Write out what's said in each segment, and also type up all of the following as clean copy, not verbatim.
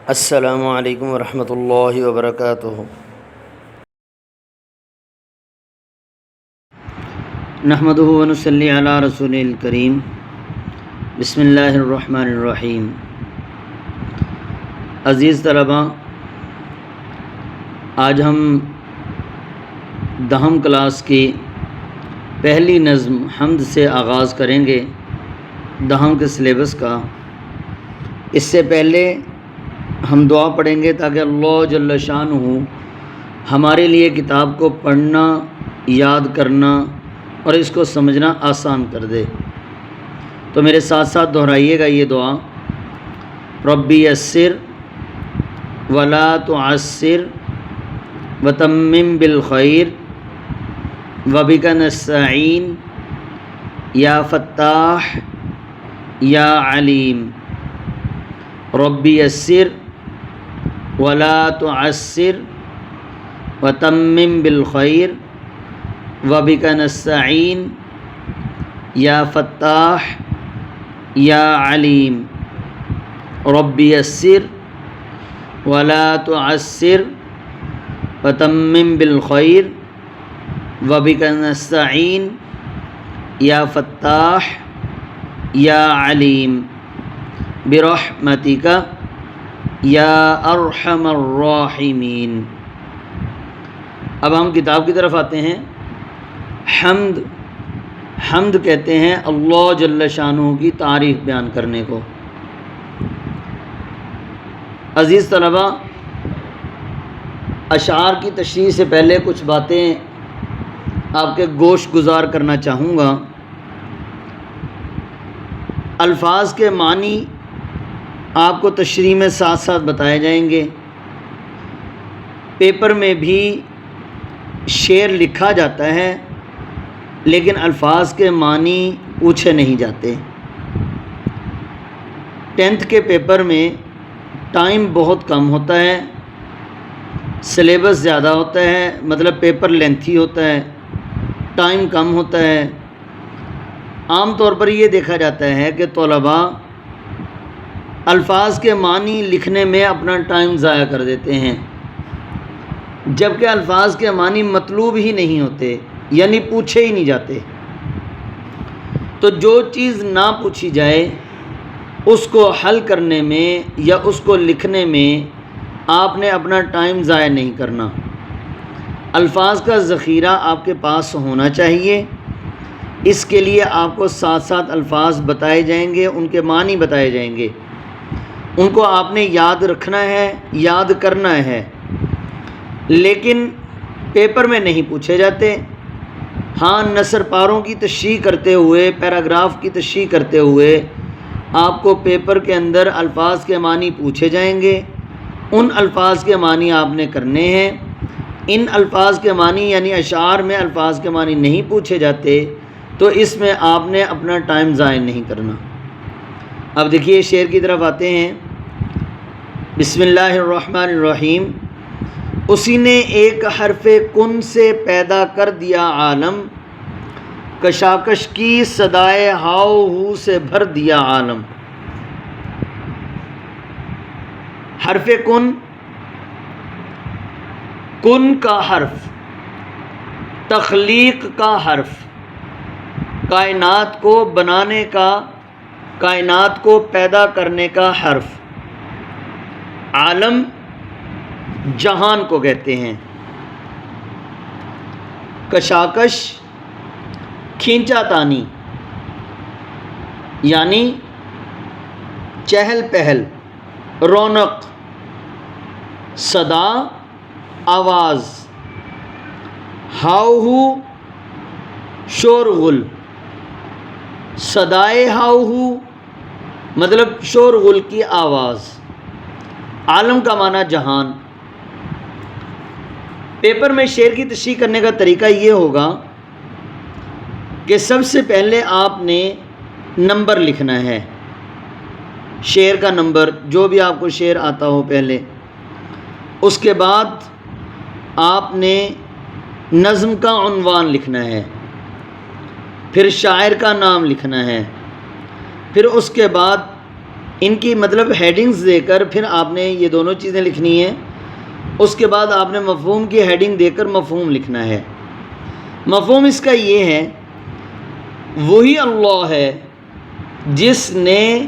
السلام علیکم ورحمۃ اللہ وبرکاتہ۔ نحمدہ ونصلی علی رسول الکریم۔ بسم اللہ الرحمن الرحیم۔ عزیز طلباء، آج ہم 10 کلاس کی پہلی نظم حمد سے آغاز کریں گے 10 کے سلیبس کا۔ اس سے پہلے ہم دعا پڑھیں گے تاکہ اللہ جل شانہ ہمارے لیے کتاب کو پڑھنا، یاد کرنا اور اس کو سمجھنا آسان کر دے۔ تو میرے ساتھ ساتھ دہرائیے گا یہ دعا: ربی یسر ولا تعسر وتمم بالخیر وبک نستعین یا فتاح یا علیم۔ ربی یسر ولا تعسر وتمم بالخیر وبک نستعین یا فتاح یا علیم۔ ربی یسر ولا تعسر وتمم بالخیر وبک نستعین یا فتاح یا علیم برحمتک یا ارحم الراحمین۔ اب ہم کتاب کی طرف آتے ہیں۔ حمد کہتے ہیں اللہ جل شانہ کی تعریف بیان کرنے کو۔ عزیز طلباء، اشعار کی تشریح سے پہلے کچھ باتیں آپ کے گوش گزار کرنا چاہوں گا۔ الفاظ کے معنی آپ کو تشریح میں ساتھ ساتھ بتائے جائیں گے۔ پیپر میں بھی شعر لکھا جاتا ہے لیکن الفاظ کے معنی پوچھے نہیں جاتے۔ 10th کے پیپر میں ٹائم بہت کم ہوتا ہے، سلیبس زیادہ ہوتا ہے، مطلب پیپر لینتھی ہوتا ہے، ٹائم کم ہوتا ہے۔ عام طور پر یہ دیکھا جاتا ہے کہ طلباء الفاظ کے معنی لکھنے میں اپنا ٹائم ضائع کر دیتے ہیں، جبکہ الفاظ کے معنی مطلوب ہی نہیں ہوتے، یعنی پوچھے ہی نہیں جاتے۔ تو جو چیز نہ پوچھی جائے اس کو حل کرنے میں یا اس کو لکھنے میں آپ نے اپنا ٹائم ضائع نہیں کرنا۔ الفاظ کا ذخیرہ آپ کے پاس ہونا چاہیے۔ اس کے لیے آپ کو ساتھ ساتھ الفاظ بتائے جائیں گے، ان کے معنی بتائے جائیں گے، ان کو آپ نے یاد رکھنا ہے، یاد کرنا ہے، لیکن پیپر میں نہیں پوچھے جاتے۔ ہاں، نثر پاروں کی تشریح کرتے ہوئے، پیراگراف کی تشریح کرتے ہوئے آپ کو پیپر کے اندر الفاظ کے معنی پوچھے جائیں گے، ان الفاظ کے معنی آپ نے کرنے ہیں۔ ان الفاظ کے معنی یعنی اشعار میں الفاظ کے معنی نہیں پوچھے جاتے تو اس میں آپ نے اپنا ٹائم ضائع نہیں کرنا۔ اب دیکھیے شعر کی طرف آتے ہیں۔ بسم اللہ الرحمن الرحیم۔ اسی نے ایک حرف کن سے پیدا کر دیا عالم، کشاکش کی صدائے ہاؤ ہو سے بھر دیا عالم۔ حرف کن، کن کا حرف، تخلیق کا حرف، کائنات کو بنانے کا، کائنات کو پیدا کرنے کا حرف۔ عالم جہان کو کہتے ہیں۔ کشاکش کھینچا تانی یعنی چہل پہل، رونق، صدا آواز، ہاؤ ہو شور غل، صدائے ہاؤ ہو مطلب شور غل کی آواز۔ عالم کا معنی جہان۔ پیپر میں شعر کی تشریح کرنے کا طریقہ یہ ہوگا کہ سب سے پہلے آپ نے نمبر لکھنا ہے، شعر کا نمبر، جو بھی آپ کو شعر آتا ہو پہلے۔ اس کے بعد آپ نے نظم کا عنوان لکھنا ہے۔ پھر شاعر کا نام لکھنا ہے، پھر اس کے بعد ان کی مطلب ہیڈنگز دے کر پھر آپ نے یہ دونوں چیزیں لکھنی ہیں، اس کے بعد آپ نے مفہوم کی ہیڈنگ دے کر مفہوم لکھنا ہے۔ مفہوم اس کا یہ ہے، وہی اللہ ہے جس نے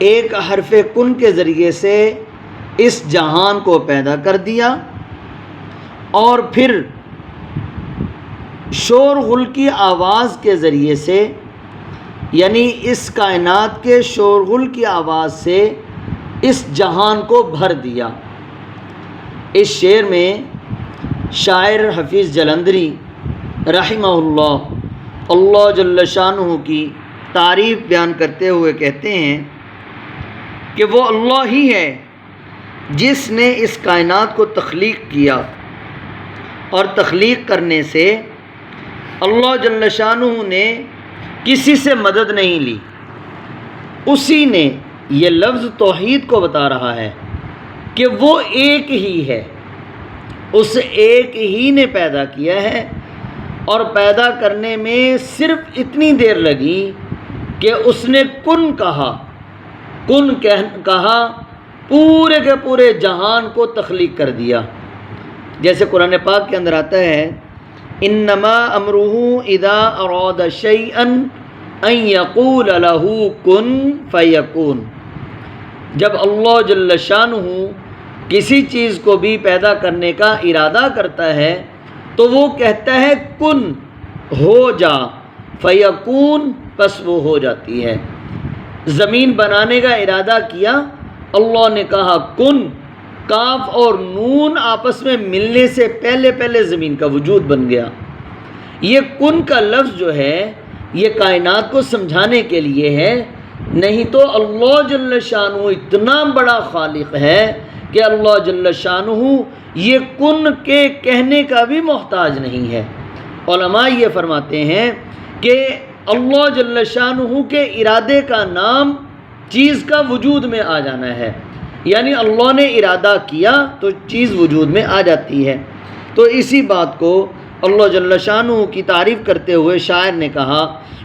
ایک حرف کن کے ذریعے سے اس جہان کو پیدا کر دیا، اور پھر شور غل کی آواز کے ذریعے سے، یعنی اس کائنات کے شور غل کی آواز سے اس جہان کو بھر دیا۔ اس شعر میں شاعر حفیظ جلندری رحمہ اللہ جل شانہ کی تعریف بیان کرتے ہوئے کہتے ہیں کہ وہ اللہ ہی ہے جس نے اس کائنات کو تخلیق کیا، اور تخلیق کرنے سے اللہ جل شانہ نے کسی سے مدد نہیں لی، اسی نے، یہ لفظ توحید کو بتا رہا ہے کہ وہ ایک ہی ہے، اس ایک ہی نے پیدا کیا ہے، اور پیدا کرنے میں صرف اتنی دیر لگی کہ اس نے کن کہا، کہا پورے کے پورے جہان کو تخلیق کر دیا۔ جیسے قرآن پاک کے اندر آتا ہے، انما امرہ اذا اراد شیئا ان یقول لہ کن فیکون۔ جب اللہ جل شانہ کسی چیز کو بھی پیدا کرنے کا ارادہ کرتا ہے تو وہ کہتا ہے کن، ہو جا، فیکون، پس وہ ہو جاتی ہے۔ زمین بنانے کا ارادہ کیا، اللہ نے کہا کن، کاف اور نون آپس میں ملنے سے پہلے زمین کا وجود بن گیا۔ یہ کن کا لفظ جو ہے یہ کائنات کو سمجھانے کے لیے ہے، نہیں تو اللہ جل شانہ اتنا بڑا خالق ہے کہ اللہ جل شانہ یہ کن کے کہنے کا بھی محتاج نہیں ہے۔ علماء یہ فرماتے ہیں کہ اللہ جل شانہ کے ارادے کا نام چیز کا وجود میں آ جانا ہے، یعنی اللہ نے ارادہ کیا تو چیز وجود میں آ جاتی ہے۔ تو اسی بات کو اللہ جل شانہ کی تعریف کرتے ہوئے شاعر نے کہا،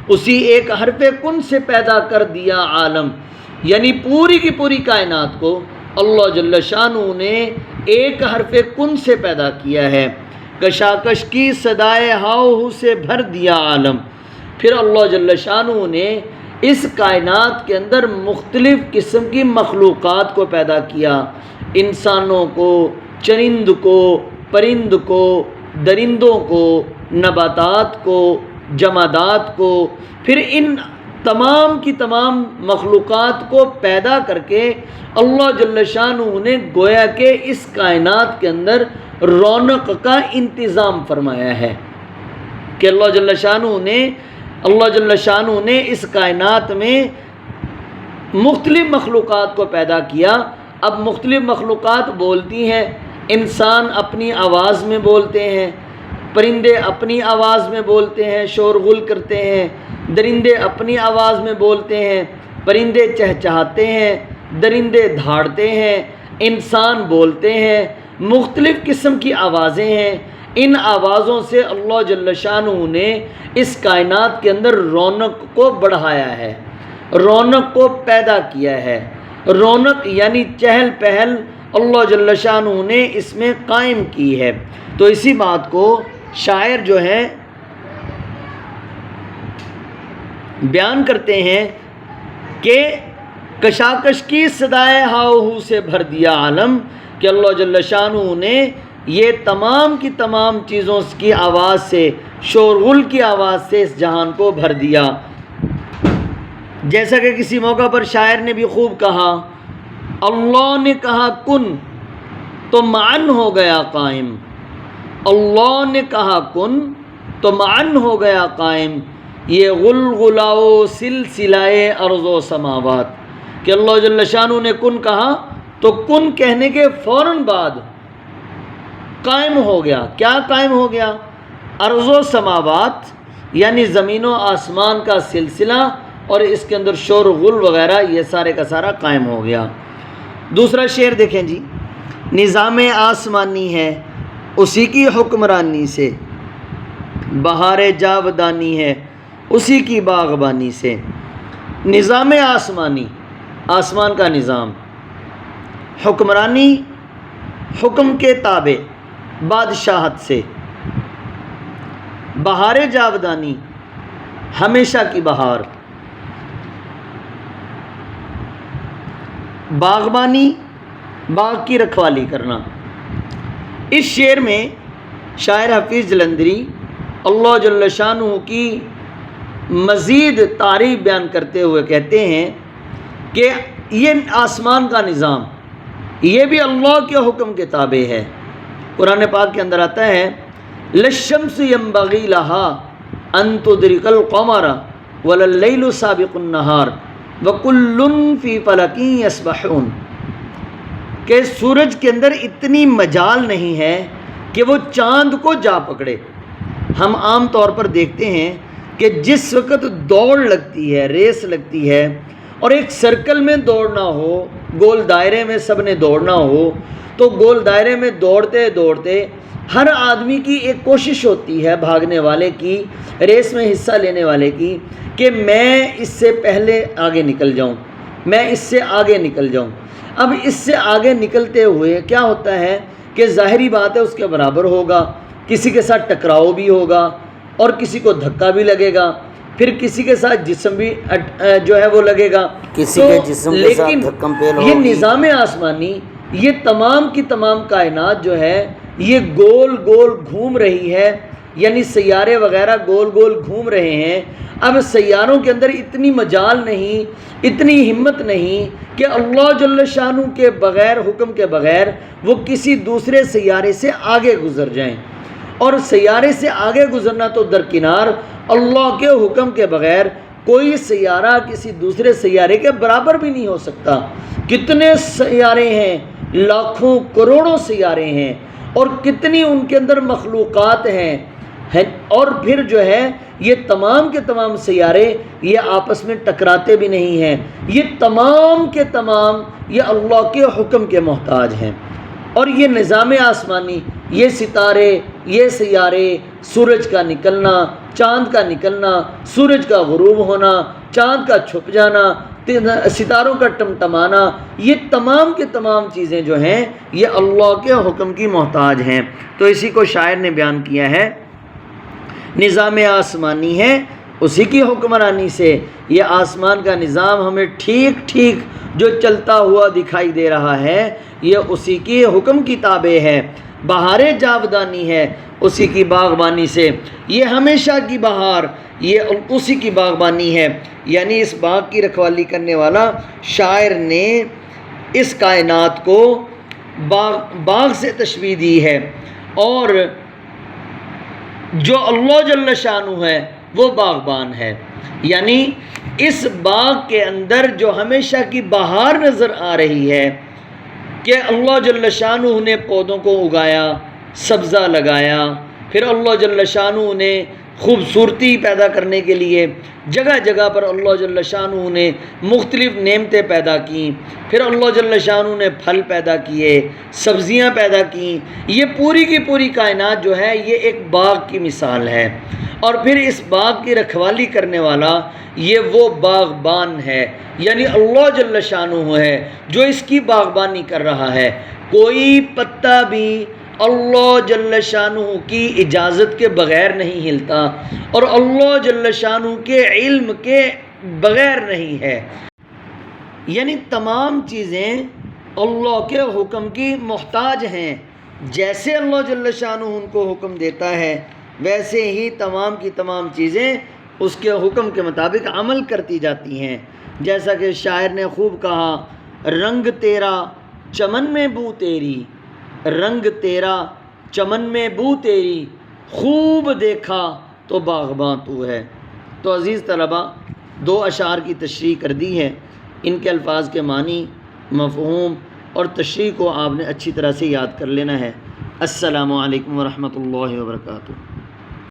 اسی ایک حرف کن سے پیدا کر دیا عالم، یعنی پوری کی پوری کائنات کو اللہ جل شانہ نے ایک حرف کن سے پیدا کیا ہے۔ کشاکش کی صدائے ہاؤ سے بھر دیا عالم۔ پھر اللہ جل شانہ نے اس کائنات کے اندر مختلف قسم کی مخلوقات کو پیدا کیا، انسانوں کو، چرند کو، پرند کو، درندوں کو، نباتات کو، جمادات کو۔ پھر ان تمام کی تمام مخلوقات کو پیدا کر کے اللہ جل شانہ نے گویا کہ اس کائنات کے اندر رونق کا انتظام فرمایا ہے کہ اللہ جل شانہ نے اس کائنات میں مختلف مخلوقات کو پیدا کیا۔ اب مختلف مخلوقات بولتی ہیں، انسان اپنی آواز میں بولتے ہیں، پرندے اپنی آواز میں بولتے ہیں، شور غل کرتے ہیں، درندے اپنی آواز میں بولتے ہیں، پرندے چہچہاتے ہیں، درندے دھاڑتے ہیں، انسان بولتے ہیں، مختلف قسم کی آوازیں ہیں۔ ان آوازوں سے اللہ جل شانہ نے اس کائنات کے اندر رونق کو بڑھایا ہے، رونق کو پیدا کیا ہے۔ رونق یعنی چہل پہل اللہ جل شانہ نے اس میں قائم کی ہے۔ تو اسی بات کو شاعر جو ہیں بیان کرتے ہیں کہ کشاکش کی صدائے ہاؤ سے بھر دیا عالم، کہ اللہ جل شانہ نے یہ تمام کی تمام چیزوں کی آواز سے، شور غل کی آواز سے اس جہان کو بھر دیا۔ جیسا کہ کسی موقع پر شاعر نے بھی خوب کہا، اللہ نے کہا کن تو معن ہو گیا قائم، اللہ نے کہا کن تو معن ہو گیا قائم، یہ غلغلاؤ سلسلائے ارض و سماوات، کہ اللہ جل شانہ نے کن کہا تو کن کہنے کے فوراً بعد قائم ہو گیا۔ کیا قائم ہو گیا؟ ارض و سماوات، یعنی زمین و آسمان کا سلسلہ، اور اس کے اندر شور غل وغیرہ یہ سارے کا سارا قائم ہو گیا۔ دوسرا شعر دیکھیں جی، نظام آسمانی ہے اسی کی حکمرانی سے، بہار جاودانی ہے اسی کی باغبانی سے۔ نظام آسمانی، آسمان کا نظام، حکمرانی حکم کے تابع، بادشاہت سے۔ بہار جاودانی، ہمیشہ کی بہار۔ باغبانی، باغ کی رکھوالی کرنا۔ اس شعر میں شاعر حفیظ جلندری اللہ جل شانہ کی مزید تعریف بیان کرتے ہوئے کہتے ہیں کہ یہ آسمان کا نظام یہ بھی اللہ کے حکم کے تابع ہے۔ قرآن پاک کے اندر آتا ہے للشمس ينبغي لها ان تدرك القمر ولا الليل سابق النهار وكل في فلك يسبحون، کہ سورج کے اندر اتنی مجال نہیں ہے کہ وہ چاند کو جا پکڑے۔ ہم عام طور پر دیکھتے ہیں کہ جس وقت دوڑ لگتی ہے، ریس لگتی ہے، اور ایک سرکل میں دوڑنا ہو، گول دائرے میں سب نے دوڑنا ہو، تو گول دائرے میں دوڑتے دوڑتے ہر آدمی کی ایک کوشش ہوتی ہے، بھاگنے والے کی، ریس میں حصہ لینے والے کی، کہ میں اس سے پہلے آگے نکل جاؤں، میں اس سے آگے نکل جاؤں۔ اب اس سے آگے نکلتے ہوئے کیا ہوتا ہے کہ ظاہری بات ہے اس کے برابر ہوگا، کسی کے ساتھ ٹکراؤ بھی ہوگا اور کسی کو دھکا بھی لگے گا، پھر کسی کے ساتھ جسم بھی جو ہے وہ لگے گا، کسی کے جسم کے ساتھ دھکم پیل ہوگی۔ یہ نظام آسمانی، یہ تمام کی تمام کائنات جو ہے یہ گول گول گھوم رہی ہے، یعنی سیارے وغیرہ گول گول گھوم رہے ہیں۔ اب سیاروں کے اندر اتنی مجال نہیں، اتنی ہمت نہیں کہ اللہ جل شانہ کے بغیر، حکم کے بغیر وہ کسی دوسرے سیارے سے آگے گزر جائیں، اور سیارے سے آگے گزرنا تو درکنار، اللہ کے حکم کے بغیر کوئی سیارہ کسی دوسرے سیارے کے برابر بھی نہیں ہو سکتا۔ کتنے سیارے ہیں، لاکھوں کروڑوں سیارے ہیں، اور کتنی ان کے اندر مخلوقات ہیں، اور پھر جو ہے یہ تمام کے تمام سیارے یہ آپس میں ٹکراتے بھی نہیں ہیں، یہ تمام کے تمام یہ اللہ کے حکم کے محتاج ہیں۔ اور یہ نظام آسمانی، یہ ستارے، یہ سیارے، سورج کا نکلنا، چاند کا نکلنا، سورج کا غروب ہونا، چاند کا چھپ جانا، ستاروں کا ٹمٹمانا، یہ تمام کے تمام چیزیں جو ہیں یہ اللہ کے حکم کی محتاج ہیں۔ تو اسی کو شاعر نے بیان کیا ہے، نظام آسمانی ہے اسی کی حکمرانی سے۔ یہ آسمان کا نظام ہمیں ٹھیک ٹھیک جو چلتا ہوا دکھائی دے رہا ہے، یہ اسی کی حکم کی تابع ہے۔ بہار جاودانی ہے اسی کی باغبانی سے، یہ ہمیشہ کی بہار یہ اسی کی باغبانی ہے، یعنی اس باغ کی رکھوالی کرنے والا شاعر نے اس کائنات کو باغ سے تشبیہ دی ہے، اور جو اللہ جل شانہ ہے وہ باغبان ہے، یعنی اس باغ کے اندر جو ہمیشہ کی بہار نظر آ رہی ہے کہ اللہ جل شانہ نے پودوں کو اگایا، سبزہ لگایا، پھر اللہ جل شانہ نے خوبصورتی پیدا کرنے کے لیے جگہ جگہ پر اللہ جل شانہ نے مختلف نعمتیں پیدا کیں، پھر اللہ جل شانہ نے پھل پیدا کیے، سبزیاں پیدا کیں۔ یہ پوری کی پوری کائنات جو ہے یہ ایک باغ کی مثال ہے، اور پھر اس باغ کی رکھوالی کرنے والا یہ وہ باغبان ہے، یعنی اللہ جل شانہ ہے جو اس کی باغبانی کر رہا ہے۔ کوئی پتا بھی اللہ جل شانہ کی اجازت کے بغیر نہیں ہلتا، اور اللہ جل شانہ کے علم کے بغیر نہیں ہے، یعنی تمام چیزیں اللہ کے حکم کی محتاج ہیں۔ جیسے اللہ جل شانہ ان کو حکم دیتا ہے ویسے ہی تمام کی تمام چیزیں اس کے حکم کے مطابق عمل کرتی جاتی ہیں۔ جیسا کہ شاعر نے خوب کہا، رنگ تیرا چمن میں بو تیری، رنگ تیرا چمن میں بو تیری، خوب دیکھا تو باغباں تو ہے۔ تو عزیز طلباء، 2 اشعار کی تشریح کر دی ہے، ان کے الفاظ کے معنی، مفہوم اور تشریح کو آپ نے اچھی طرح سے یاد کر لینا ہے۔ السلام علیکم ورحمۃ اللہ وبرکاتہ۔